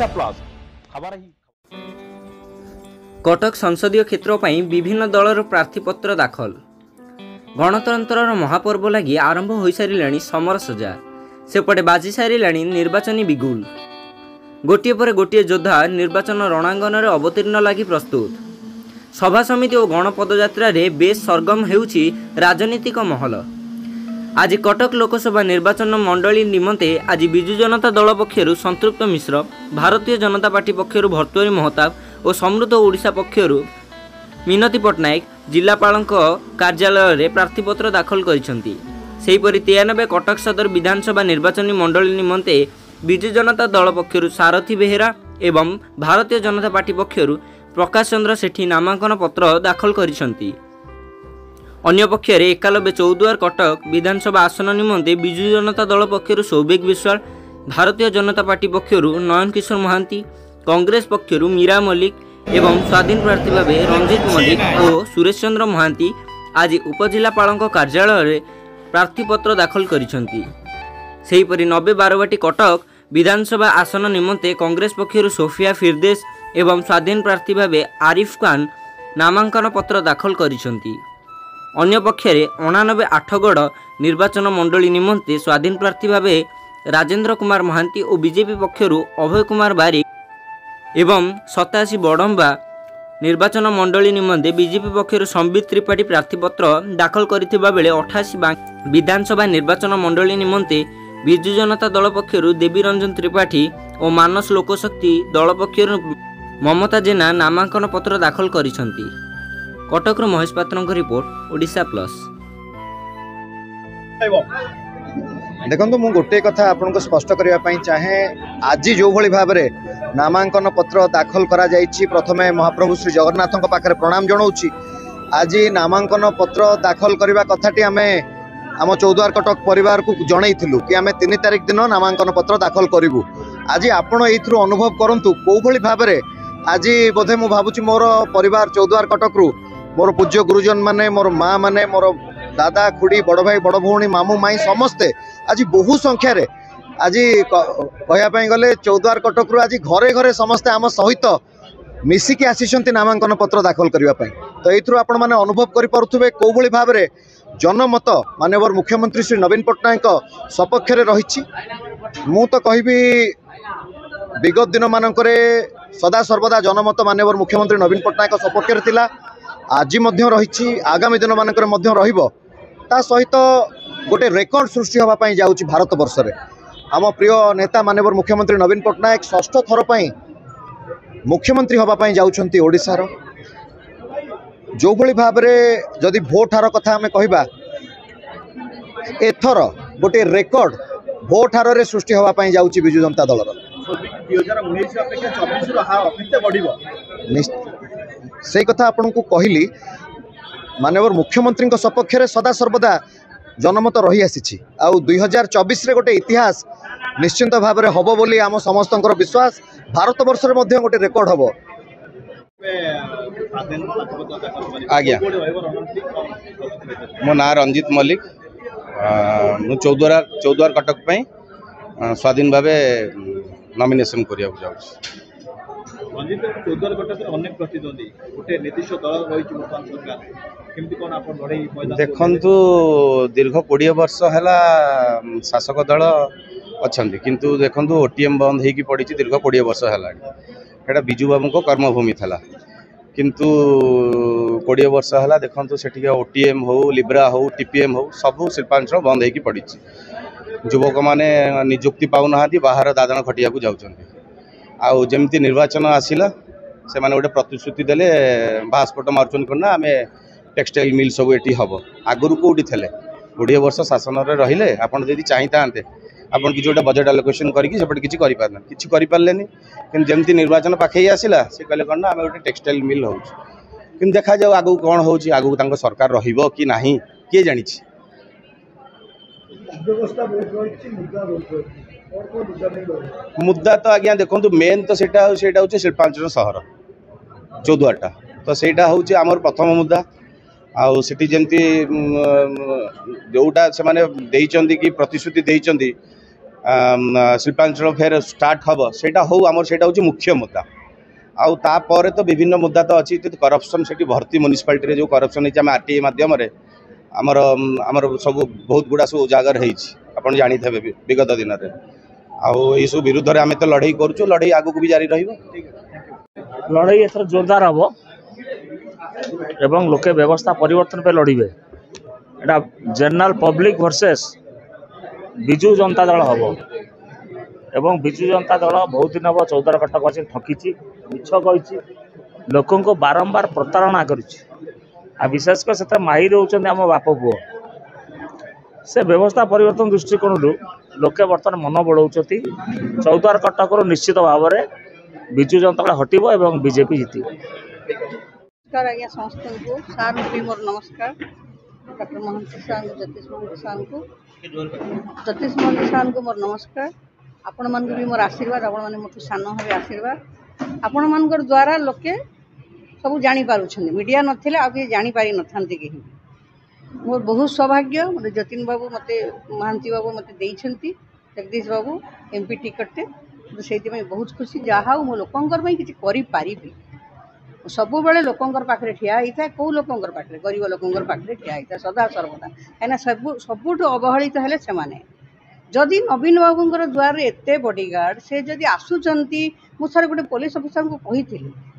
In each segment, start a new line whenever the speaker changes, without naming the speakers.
Odisha plus खबर ही
कटक संसदीय क्षेत्र पर विभिन्न दलर प्रार्थीपत्र दाखल। गणतंत्र महापर्व लगी आरंभ हो सारे समर सजा सेपटे बाजी सारे निर्वाचनी बिगुल। गोटे पर गोटे योद्धा निर्वाचन रणांगन में अवतीर्ण लगी प्रस्तुत। सभा समिति और गणपदयात्रा रे बेस सरगम हेउछि राजनीतिक महल। आज कटक लोकसभा निर्वाचन मंडली निमंते आज बिजु जनता दल पक्षर संतृप्त मिश्र, भारतीय जनता पार्टी पक्षर भर्तृहरि महताब और समृद्ध ओडिशा पक्षर मिनती पट्टनायक जिलापाल कार्यालय में प्रार्थीपत्र दाखल करिसेंती। सेहीपरि 93 कटक सदर विधानसभा निर्वाचन मंडली निमंते बिजु जनता दल पक्षर सारथी बेहेरा एवं भारतीय जनता पार्टी पक्षर प्रकाश चंद्र सेठी नामांकन पत्र दाखल करिसेंती। अन्य पक्षरे 91 चौद्वार कटक विधानसभा आसन निमंते बिजु जनता दल पक्षर सौभिक विश्वाल, भारतीय जनता पार्टी पक्षर नयन किशोर महांती, कांग्रेस पक्षर मीरा मल्लिक एवं स्वाधीन प्रार्थी भाव रंजित मल्लिक और सुरेश चंद्र महांती आज उपजिलापाल कार्यालय में प्रार्थीपत्र दाखल करिसेंती। सेहीपरि 90 बारवाटी कटक विधानसभा आसन निमंते कांग्रेस पक्षर सोफिया फिरदेश एवं स्वाधीन प्रार्थी भाव आरिफ खान नामांकन पत्र दाखल करिसेंती। अन्य पक्षरे 89 आठगढ़ निर्वाचन मंडली निमंते स्वाधीन प्रार्थी भाव राजेंद्र कुमार महांती और बीजेपी पक्षर अभय कुमार बारिक एवं 87 बड़म्बा निर्वाचन मंडली निमंते बीजेपी पक्षर संबित त्रिपाठी प्रार्थीपत्र दाखल करथिबा बेले 88 विधानसभा निर्वाचन मंडली निमंते बिजु जनता दल पक्षर देवी रंजन त्रिपाठी और मानस लोकशक्ति दल पक्षर ममता जेना नामांकन पत्र दाखल करिसेंती। कटक महेश पात्र रिपोर्ट ओडिशा प्लस।
देखो मु गोटे कथा आपको स्पष्ट करने चाहे आज जो भली भाव में नामांकन पत्र दाखल करा जाइछि प्रथमे महाप्रभु श्री जगन्नाथ पाखे प्रणाम जनाऊँगी। आज नामांकन पत्र दाखल करने कथाटी आम आम चौद्वार कटक परिवार को जनईलु कि आम 3 तारिख दिन नामांकन पत्र दाखल करूँ। आज आपण एथुरु अनुभव करूँ कौ भली भाव में आज बोधे मु भावुची मोर परिवार चौद्वार कटक रु मोर पूज्य गुरुजन माने मोर माँ माने मोर दादा खुड़ी बड़ भाई बड़ भौणी मामू माई समस्ते आज बहु संख्यार आज कहवाई गले चौद्वार कटक रु आज घरे घरे समस्ते आम सहित मिसिकी आसीचंती नामांकन पत्र दाखल करने। तो ये आपण मैंने अनुभव करें कौ भली भाव में जनमत माननीय मुख्यमंत्री श्री नवीन पट्टनायक सपक्ष रही। मु तो कहबी विगत दिन मानक सदा सर्वदा जनमत माननीय मुख्यमंत्री नवीन पट्टनायक सपक्ष थिला। आज रही आगामी दिन मानक सहित गोटे रेकर्ड सृष्टि होगापाई जाऊँगी भारत वर्ष में। आम प्रिय नेता माननीय मुख्यमंत्री नवीन पट्टनायक षष्ठ थर पर मुख्यमंत्री होगापाई जाउछंती ओडिशार। जो भली भाव में जदि भोट हार कथा आम कहबा एथर गोटे रेकर्ड भोट हार रे सृष्टि होगापाई जाउछी बिजु जनता दलर। से कथा आपन को कहली माननीय मुख्यमंत्री सपक्ष सदा सर्वदा जनमत रही आसी। आ 2024 रे गोटे इतिहास निश्चिंत भाव में हम बोली आम समस्त विश्वास। भारत वर्ष में गोटे रेकर्ड हम।
आज्ञा मो ना रंजित मल्लिक मु चौद्वार कटक स्वाधीन भाव नॉमिनेशन करिया जाउछि। देखु दीर्घ 20 वर्ष है शासक दल अच्छा किंतु देखु ओटीएम बंद होगी पड़ी दीर्घ 20 वर्ष है बिजु बाबू को कर्मभूमि था किंतु 20 वर्ष है देखो से ओटीएम हो लिब्रा हो टीपीएम हो सबू शिल्पांचल बंद होगी पड़ी। युवक मैंने निजुक्ति पाऊना बाहर दादन खटिया को जाऊँच। आउ जमती निर्वाचन आसला से माने गोटे प्रतिश्रुति देले बास्पट मार्चन करना आम टेक्सटाइल मिल सब ये हम आगुरी कौटी थे 20 वर्ष शासन रहिले आपड़ जदि चाहिए आपन कि गोटे बजेट आलोकेशन करके किसी करें कि जमती निर्वाचन पाखे आसला से कहले कौन आम गोटे टेक्सटाइल मिल हो कि देखा जाऊ आगू कौन हो आगू सरकार रहिबो कि नाही किए जानी। मुद्दा तो आज्ञा देखो मेन तो सेटा हूँ शिल्पांचल सहर चौद्वारटा तो सेटा हूँ आमर प्रथम मुद्दा। आउ सेठी जमती जोटा से माने देइचंदी कि प्रतिश्रुति देइचंदी शिल्पांचल फेर स्टार्ट हम सेटा हो आमर सेटा हूँ मुख्य मुद्दा आउ तापर तो विभिन्न मुद्दा तो अच्छी करप्शन से भर्ती म्युनिसिपालिटी जो करप्शन है आरटीए माध्यम आमर आमर सब बहुत गुड़ा सब उजागर होपन जानी थे विगत दिन में आई सब विरुद्ध में आम तो लड़ाई करुँ लड़ाई आगू भी जारी
लड़ाई एथर जोरदार हम एवं लोके व्यवस्था परिवर्तन पे लड़े एटा general public versus Biju Janata Dal हम एवं विजु जनता दल बहुत दिन हम 14 कटक अच्छे ठकी मिछ कही लोक बारंबार प्रतारणा कर विशेषकर से माहिर होती आम बाप पुओ से व्यवस्था परिवर्तन दृष्टिकोण लोके बर्तमान मन बढ़ाऊँ 14 कटक निश्चित भाव में विजु जनता दल हटब और बीजेपी जीत।
नमस्कार आज्ञा समस्त को सार भी मोर नमस्कार डॉक्टर महंती साहू ज्योतिष महंती साहू को ज्योतिष महंती साहू को मोर नमस्कार आपण मान भी मोर आशीर्वाद आपण मैंने मोटू सान हे आशीर्वाद आपण मान द्वारा लोके सब जापार मीडिया नथिले आ जापारी न था कहीं मोर बहुत सौभाग्य मत जतिन बाबू मत महांती बाबू मत देइछंती जगदीश बाबू एमपी टिकटे से बहुत खुशी जहाँ मो लोकंर किसी करी सब बेले लोकंर पाखे ठिया होता है कौ लोकंर पाखे गरीब लोकंर पाखे ठिया होता है सदा सर्वदा कहीं सबुठ अवहेलित हेले से जदि नवीन बाबूर द्वार एत बॉडीगार्ड से जदि आसुचंती मु सर गोटे पुलिस अफिसर को कही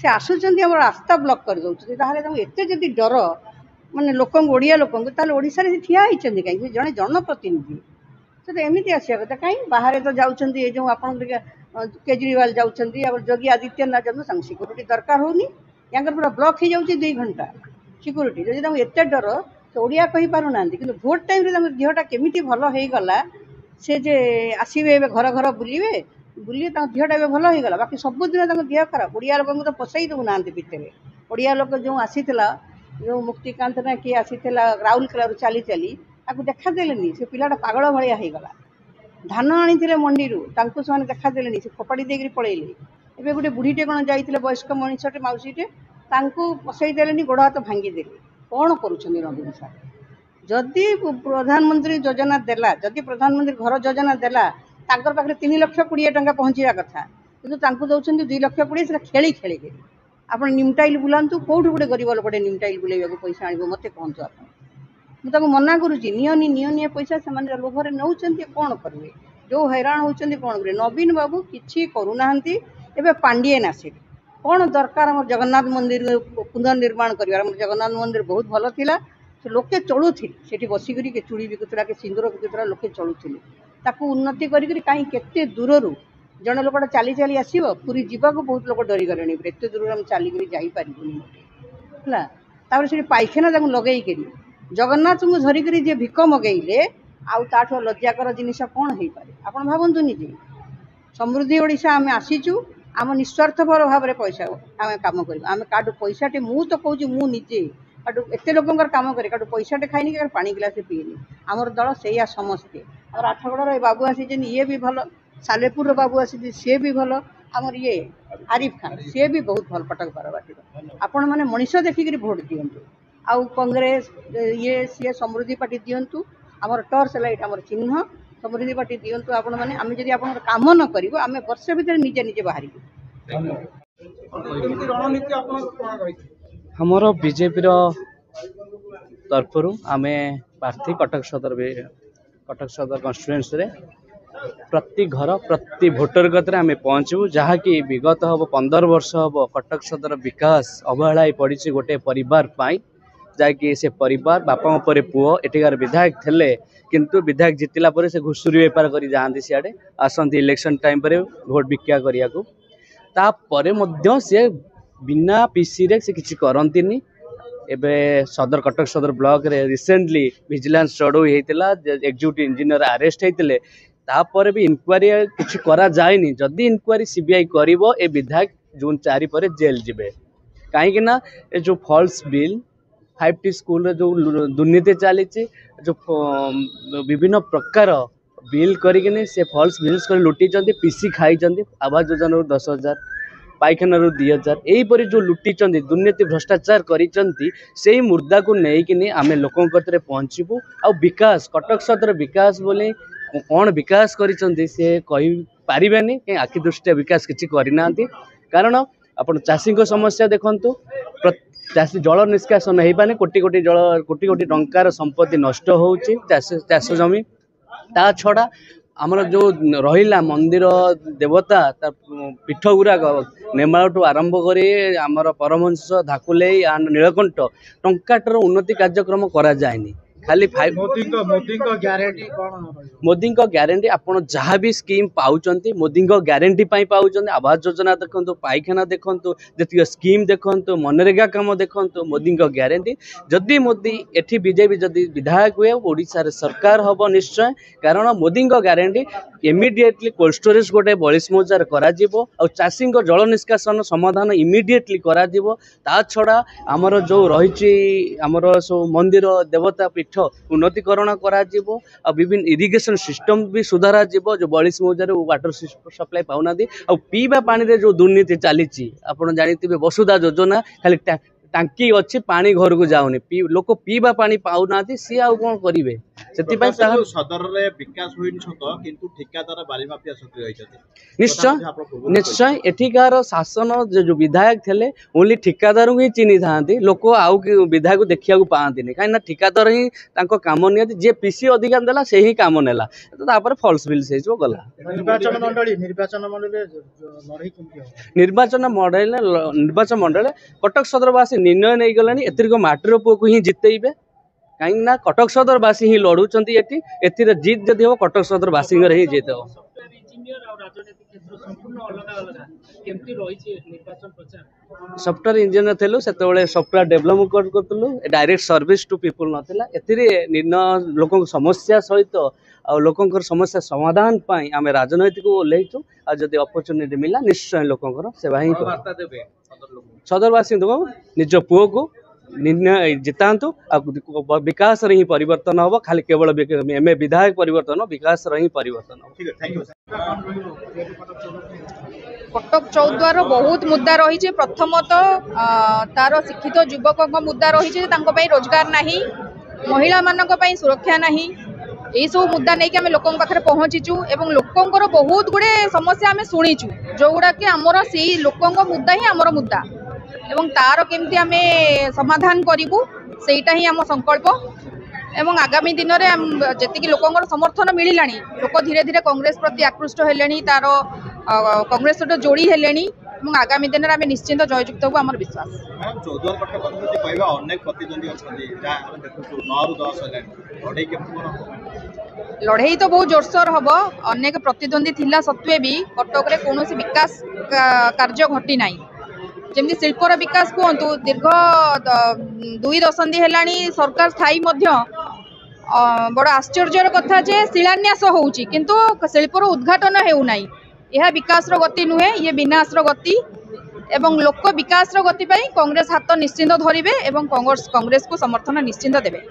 से आसुचंती आम रास्ता ब्लॉक कर दउछथि ताहले एत जदि डर माने लोक ओडिया लोक ओडिशा रे ठिया होइछन्ती कहीं जड़े जनप्रतिनिधि तो एमती आसा कथा कहीं बाहर तो जाऊँगी ये जो आप केजरीवाल जाऊँगी योगी आदित्यनाथ जाऊँ सिक्यूरीटी दरकार होनी या पूरा ब्लॉक हो जाऊँगी 2 घंटा सिक्यूरीटी जब एत डर तो ओडिया कही पार ना कि भोट टाइम देहटा केमी भल हो गला से जे आसवे घर घर बुलवे बुले देहटा भल हो गला बाकी सबुदिन देह खराब ओडिया लोक तो पसई दूना भितर ओडिया लोक जो आसीला जो मुक्तिकांत ना किए आसीला राउरकेला चली चली आपको देखा देलेनी से पिलाटा पागल भाया हो गला धान आनी मंडी से देखा देलेनी से फोपाड़ी देकर पलैले एवं गोटे बुढ़ीटे कौन जाइए वयस्क मनीषटे मौसीटे पसई देलेनी गोड़ हाथ भांगीदे कौन करुँच नवीन सार जदि प्रधानमंत्री योजना देला जदि प्रधानमंत्री घर योजना देला तांकर पाखे 3,20,000 टंका पहुँचा कथा कि दौरान 2,20,000 से खेली खेली आप निमटाइल बुलांतु कौटू गोटे गरीब लोक निमटाइल बुलेगा पैसा आने मत कहतु आप मुझे मना करुच्ची निय पैसा से लोभर नौ कौन करेंगे जो हैरान होती कौन करेंगे नवीन बाबू किसी करूना एवं पांडियन आसे कौन दरकार आम जगन्नाथ मंदिर पुनर्निर्माण कर जगन्नाथ मंदिर बहुत भल था लोके चलुले से बसिक चूड़ी बिकुला कि सिंदूर बिकुला लोके चलुले उन्नति कहीं दूर जड़े लोकटा चली चली आसो पूरी जावाक बहुत लोग डरीगले एत दूर आम चलिक जापर है पाइखाना लगे जगन्नाथ को धरिक जी भिक मगेले आठ लज्जाकर जिनस कौन हो पारे आप भावतु निजे समृद्धि ओडिशा आम आसीचु आम निस्वार्थपर भाव में पैसा आम कम कर आम काटू पैसाटे मु तो कहूँ मुझे काटू एत लोकर कम करे काटू पैसाटे खाइनी पानी गिलास पीएनि आमर दल से समस्ते और आठगड़र बाबू आसी ये भी भल सालेपुर बाबू आसी सी भी भल आमर ये आरिफ खान सी भी बहुत भल कटक बारबाटी आपण मैंने मनीष देखिक भोट दिंतु आउ कांग्रेस ये सी समृद्धि पार्टी दिंतु आमर टर्च लाइट आमर चिन्ह समृद्धि पार्टी दिंतु आपण मैंने आम जब आप कम न करूँ आम वर्ष भितर निजे निजे बाहर
हमर बीजेपी तरफ आम प्रार्थी कटक सदर कन्स्टिट्यूएंसी रे प्रति घर प्रति भोटर गत आम पहुँचू जहाँकि विगत हम 15 वर्ष हम कटक सदर विकास अवहेला पड़ी गोटे परिवार जहाँकि से परिवार बापा पर पुओ एटिकार विधायक थे किंतु विधायक जितला पर से घुषुरी बेपार कर जाती सियाड़े आसती इलेक्शन टाइम पर भोट भिक्षा करने सी बिना पीसी रे से किसी करती एबे सदर कटक सदर ब्लॉक रे रिसेंटली विजिलेंस चढ़ऊ होता एक्जिक्यूटिव इंजीनियर अरेस्ट होते तापर भी इनक्वारी किसी करा जाएनी जदि इनक्वारी सीबीआई करिवो ए विधायक जून 4 पर जेल जिबे कहीं ना ए जो फॉल्स बिल 5T स्कूल रे जो दुर्नीति चली जो विभिन्न प्रकार बिल करिकने से फॉल्स बिल्स कर लुटी पीसी खाई आवास योजना 10,000 पाइखाना 2,000 यहीपरि जो लुटी दुर्नीति भ्रष्टाचार करी मुर्दा को लेकिन आम लोक पहुँचबू आ विकास कटक सदर विकास बोले कौन विकास करिसंती से कहि पारिबेनी कि आखि दृष्टि विकास किछि करिनांती कारण आपण चाषी को समस्या देखंतु चाषी जल निष्कासन हो पाने कोटी कोटी टंकार संपत्ति नष्ट होउची चाष जमी ता छड़ा आमर जो रहिला मंदिर देवता पीठ गुराक नेमाळठू आरंभ करी आमर परमहंस धाकुले नीलकंठ टंकाटर उन्नति कार्यक्रम करा जायनी खाली मोदी ग्यारंटी आपण जहाँ भी स्कीम पाउचंती मोदी ग्यारंटी पाउचंती आवास योजना देखंतु पाइखाना देखंतु जति स्कीम देखंतु मनरेगा काम देखंतु मोदी ग्यारंटी जदि मोदी एठी बीजेपी जदि विधायक हुए ओडिशा रे सरकार हबो निश्चय कारण Modi guarantee immediately cold storage गोटे 42 मौजार करा जिवो आ चाषी जल निष्कासन समाधान इमिडिएटली करा जिवो ता छड़ा आमर जो रही आमर सो मंदिर देवता पीठ उन्नतिकरण करा जिवो आ विभिन्न इरिगेशन सिस्टम भी सुधारा जिवो जो 42 मौजार वाटर सप्लाई पाउना आ पीवा पानी रे जो दुर्नीति चली आपण जानिथिबे वसुधा योजना खाली टांकी अच्छी पानी घर को जाऊनी लोक पीवा पानी पाऊना सी आउ कौन करेंगे से
सदर रे विकास होइन छतो किंतु ठेकेदार बाली माफिया सक्रिय होइछथि
निश्चय निश्चय एठिकार शासन जो विधायक थे ओनली ठेकेदार ही चिन्ह था लोक आउ विधायक देखिया पाती कहीं ठेकेदार ही काम नियति जे पीसी अधिकार देला से ही काम नेला तापर फॉल्स बिल से गला निर्वाचन मंडल कटक सदरवासी निर्णय नहीं गलानी एतिक माटर पुओ को ही जितेबे कहीं कटक सदरवासी ही लड़ुंट एतिर जीत जदि हम कटक सदरवासी ही जीत हो सफ्टवेयर इंजीनियर थेलु से सफ्टवेयर डेवलप करूँ डायरेक्ट सर्विस टू पीपुल नाला निर्णय लोक समस्या सहित लोकंर समस्या समाधान पाई आम राजनैतिक ओल्लैचु आ जदि अपॉर्चुनिटी मिला निश्चय लोकंर सेवा ही सदरवासी देव निज पुओ को निर्णय जितांतु विकास रे ही परिवर्तन हम खाली केवल एम विधायक परिवर्तन विकास रे ही परिवर्तन
कटक चौद्वार बहुत मुद्दा रही प्रथमतः तार शिक्षित युवक मुद्दा रही रोजगार नहीं महिला मानक सुरक्षा नहीं यही सब मुद्दा नहीं कि आम लोक पाखे पहुँचीचु एवं लोकंर बहुत गुड़े समस्या आम शुणीचु जो गुड़ा कि आमर से लोक मुद्दा ही आमर मुद्दा एवं तार केमती आम समाधान करूँ सेटा ही आम संकल्प एवं आगामी दिन में जी लोकंर समर्थन मिलला लोक धीरे धीरे कांग्रेस प्रति आकृष्ट हेले तार कांग्रेस सहित जोड़ी हेले आगामी दिन में निश्चिंत जययुक्त हो आम विश्वास लड़े तो बहुत जोरसोर हम अनेक प्रतिद्वंदी थिला सत्वे भी कटक रे कौन विकास कार्य घटी ना जमी शिल्पर विकास कहतु दीर्घ 2 दशंधि है सरकार स्थायी बड़ आश्चर्यर कथा जे शिलान्यास होउची किंतु शिल्पर उद्घाटन हेउना यह विकास गति नुहे ये विनाश गति एवं लोक विकास गति पाई कांग्रेस हाथ निश्चिंत धरिबे एवं कांग्रेस को समर्थन निश्चिंत देबे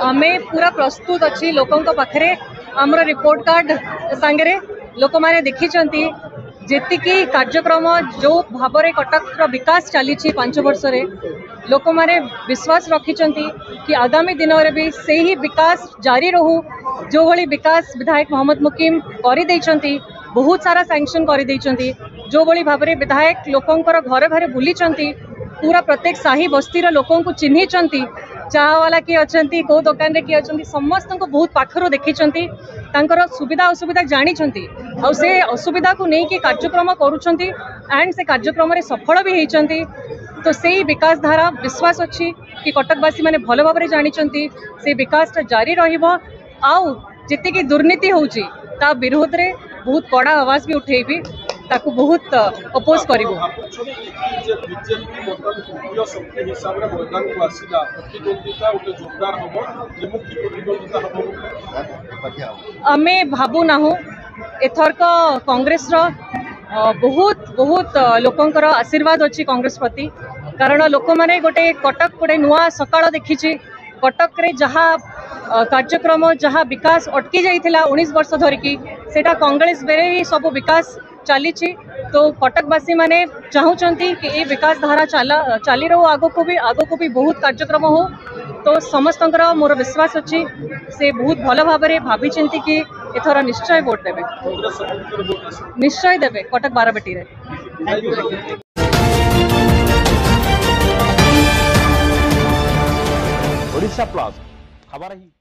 आमे पूरा प्रस्तुत अच्छी लोकों पाखे आमर रिपोर्ट कार्ड सांगे लोक मैंने देखी जेतिकी कार्यक्रम जो भाव में कटक विकास चली 5 वर्ष रे लोक मैंने विश्वास रखिंट कि आगामी दिन में भी से ही विकास जारी रहू जो भली विकास विधायक मोहम्मद मुकीम कर बहुत सारा सैंक्शन कर जो भली भाव में विधायक लोकंर घरे घरे बुली पूरा प्रत्येक साही बस्तीर लोकों को चिन्हिंट चाह वाला किए अच्छा कौ दुकान किए अच्छा समस्त को बहुत पाखर देखी सुविधा असुविधा जानी से असुविधा को लेकिन कार्यक्रम करुँच एंड से कार्यक्रम सफल भी होती तो से विकास धारा विश्वास अच्छी कि कटकवासी मैंने भल भाव जानी से विकास जारी रु जी दुर्नीति होची ता विरोध रे बहुत कड़ा आवाज भी उठेबी ताकू बहुत अपोज करिवो आमे भाबू ना एथरक कांग्रेस रो बहुत बहुत लोकंकर आशीर्वाद अच्छी कांग्रेस प्रति कारण लोक मैंने गोटे कटक गोटे नुआ सकाळ देखी कटक रे जहाँ कार्यक्रम जहाँ विकास अटकी जाइथिला 19 वर्ष धरिकी सेटा कांग्रेस बेरे ही सब विकास चली तो कटकवासी माने चाहूँगी कि ये विकास धारा चली रहो आगो को भी बहुत कार्यक्रम हो तो समस्त मोर विश्वास अच्छी से बहुत भल भाव भाभी चिंती कि एथर निश्चय वोट देवे निश्चय देवे कटक बारबेटी रे।
ओडिशा प्लस खबर ही।